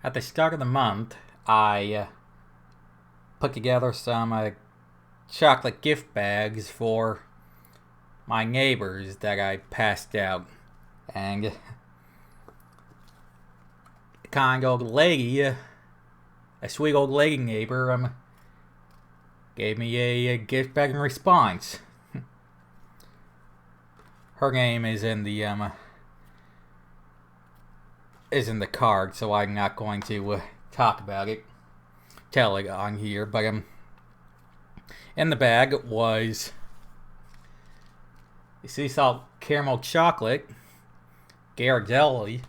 At the start of the month, I put together some chocolate gift bags for my neighbors that I passed out. And a kind old lady, a sweet old lady neighbor, gave me a gift bag in response. Her name is in the card, so I'm not going to talk about it, tell it on here. But in the bag was sea salt caramel chocolate, Ghirardelli.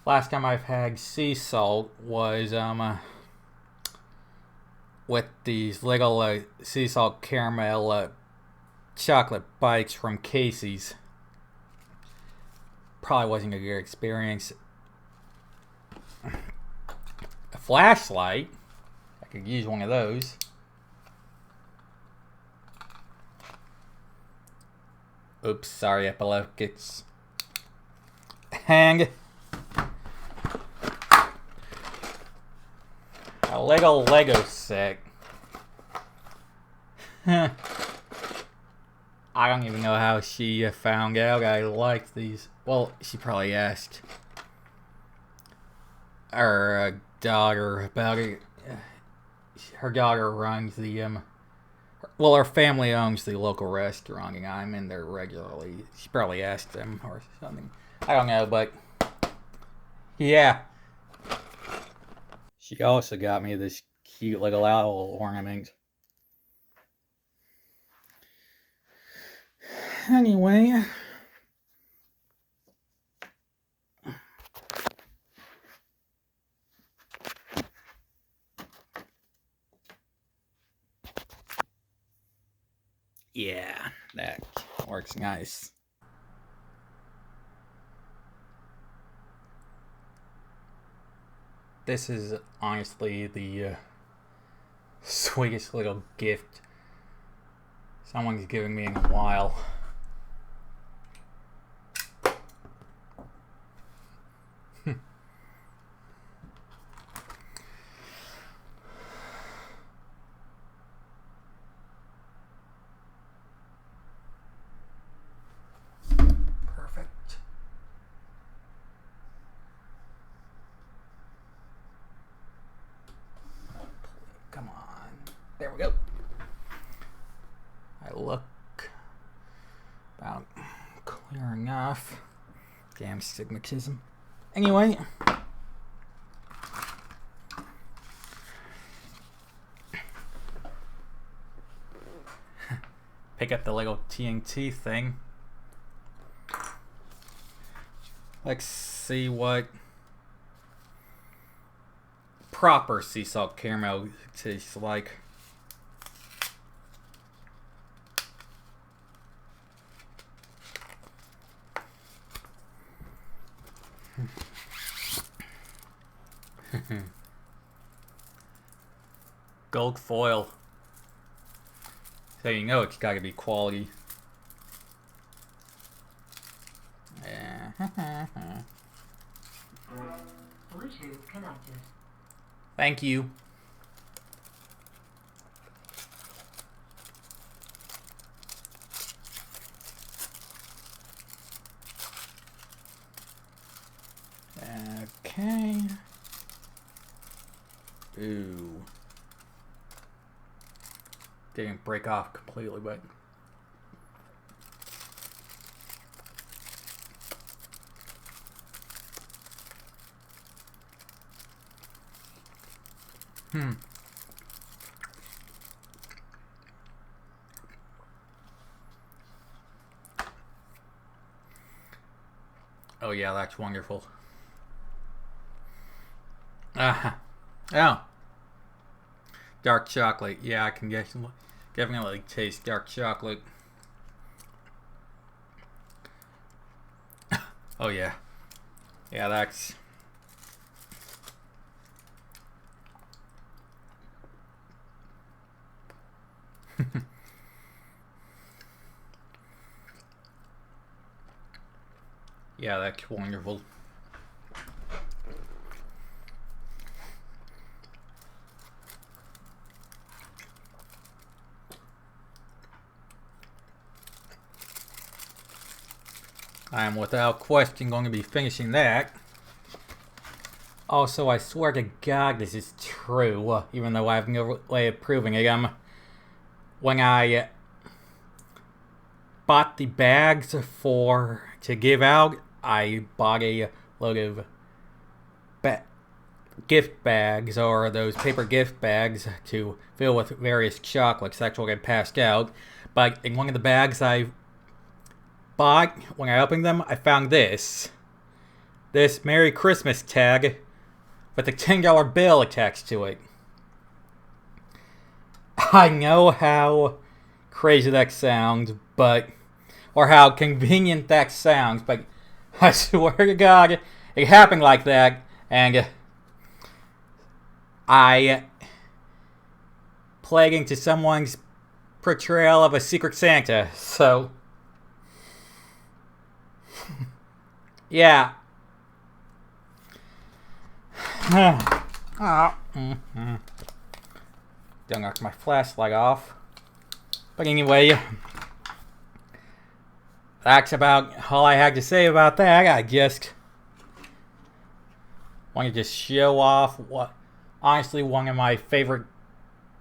Last time I've had sea salt was with these little sea salt caramel chocolate bites from Casey's. Probably wasn't a good experience. A flashlight. I could use one of those. Oops, sorry, epileptics. And a Lego set. I don't even know how she found out I liked these. Well, she probably asked her daughter about it. Her daughter runs her family owns the local restaurant, and I'm in there regularly. She probably asked them or something. I don't know, but yeah. She also got me this cute little owl ornament. Anyway. Yeah, that works nice. This is honestly the sweetest little gift someone's given me in a while. Perfect. Come on. There we go. I look about clear enough. Damn stigmatism. Anyway. Pick up the Lego TNT thing. Let's see what proper sea salt caramel tastes like. Gold foil. So you know it's gotta be quality. Bluetooth connected. Thank you. Okay. Ooh. Didn't break off completely, but oh yeah, that's wonderful. Oh. Dark chocolate. Yeah, I can definitely taste dark chocolate. Oh yeah. Yeah, that's yeah, that's wonderful. I am without question going to be finishing that. Also, I swear to God this is true, even though I have no way of proving it. When I bought the bags to give out, I bought a load of gift bags, or those paper gift bags, to fill with various chocolates that will get passed out. But in one of the bags I bought, when I opened them, I found this Merry Christmas tag with a $10 bill attached to it. I know how crazy that sounds, or how convenient that sounds, but I swear to God, it happened like that, and I played into someone's portrayal of a Secret Santa, so yeah. Don't knock my flashlight off. But anyway, that's about all I had to say about that. I just wanted to show off honestly one of my favorite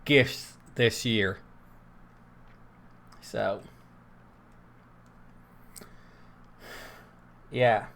gifts this year. So, yeah.